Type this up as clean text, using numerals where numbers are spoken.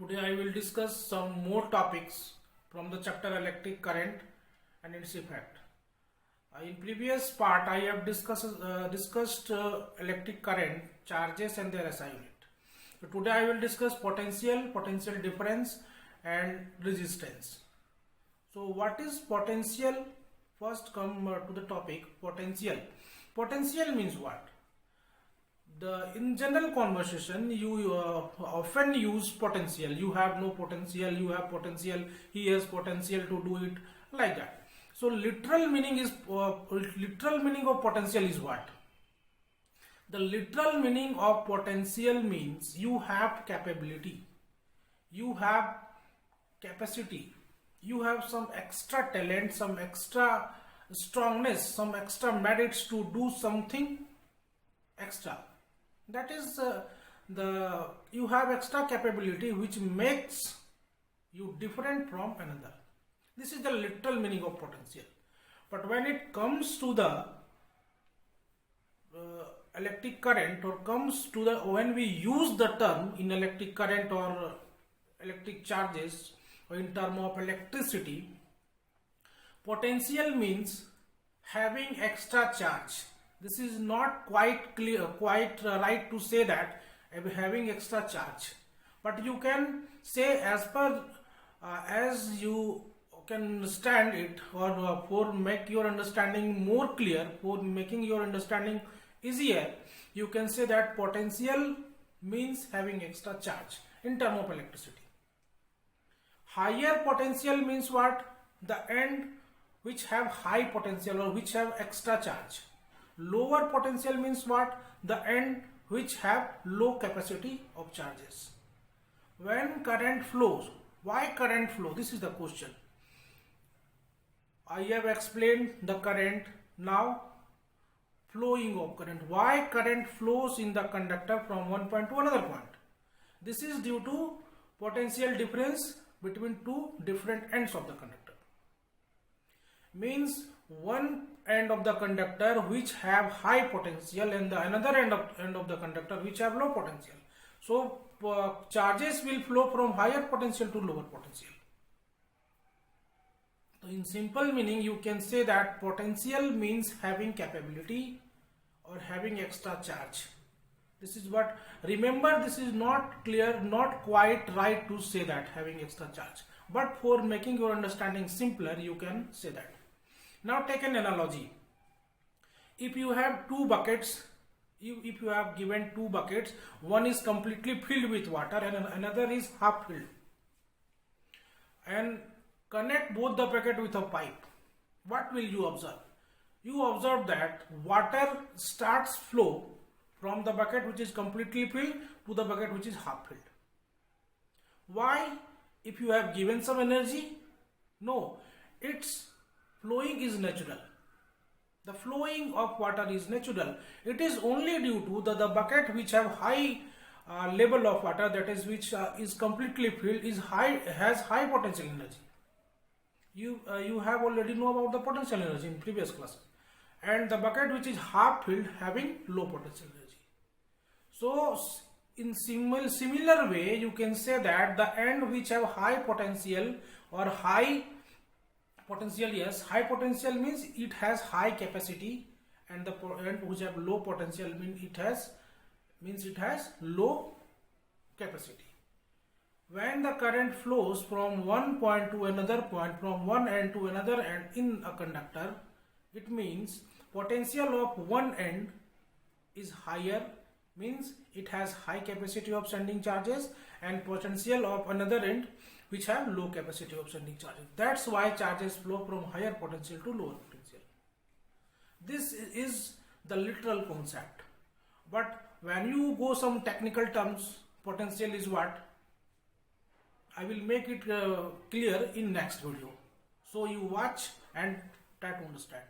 Today I will discuss some more topics from the chapter electric current and its effect. In previous part I have discussed electric current, charges and their SI unit. So today I will discuss potential difference and resistance. So what is potential? First come to the topic potential. Potential means what? In general conversation, you often use potential. You have no potential, you have potential, he has potential to do it, like that. So literal meaning of potential is what? The literal meaning of potential means you have capability, you have capacity, you have some extra talent, some extra strongness, some extra merits to do something extra. That is you have extra capability which makes you different from another. This is the literal meaning of potential. But when it comes to the electric current, or comes to the when we use the term in electric current or electric charges, or in term of electricity, potential means having extra charge. This is not quite clear, right to say that having extra charge, but you can say as per as you can understand it, or for make your understanding more clear, for making your understanding easier, you can say that potential means having extra charge in term of electricity. Higher potential means what? The end which have high potential or which have extra charge. Lower potential means what? The end which have low capacity of charges. When current flows, why current flow? This is the question. I have explained the current. Now flowing of current. Why current flows in the conductor from one point to another point? This is due to potential difference between two different ends of the conductor. Means one end of the conductor which have high potential and the another end of the conductor which have low potential. So charges will flow from higher potential to lower potential. So in simple meaning, you can say that potential means having capability or having extra charge. This is what, remember, this is not clear, not quite right to say that having extra charge, but for making your understanding simpler, you can say that. Now take an analogy. If you have two buckets, if you have given two buckets, one is completely filled with water and another is half filled, and connect both the bucket with a pipe, what will you observe? You observe that water starts flow from the bucket which is completely filled to the bucket which is half filled. Why? If you have given some energy? No, its flowing is natural. The flowing of water is natural. It is only due to the bucket which have high level of water, that is which is completely filled, has high potential energy. You have already know about the potential energy in previous classes, and the bucket which is half filled having low potential energy. So in similar way, you can say that the end which have high potential or high potential, yes, high potential means it has high capacity, and the end which have low potential means it has low capacity. When the current flows from one point to another point, from one end to another end in a conductor, it means potential of one end is higher, means it has high capacity of sending charges, and potential of another end which have low capacity of sending charges. That's why charges flow from higher potential to lower potential. This is the literal concept. But when you go some technical terms, potential is what? I will make it clear in next video. So you watch and try to understand.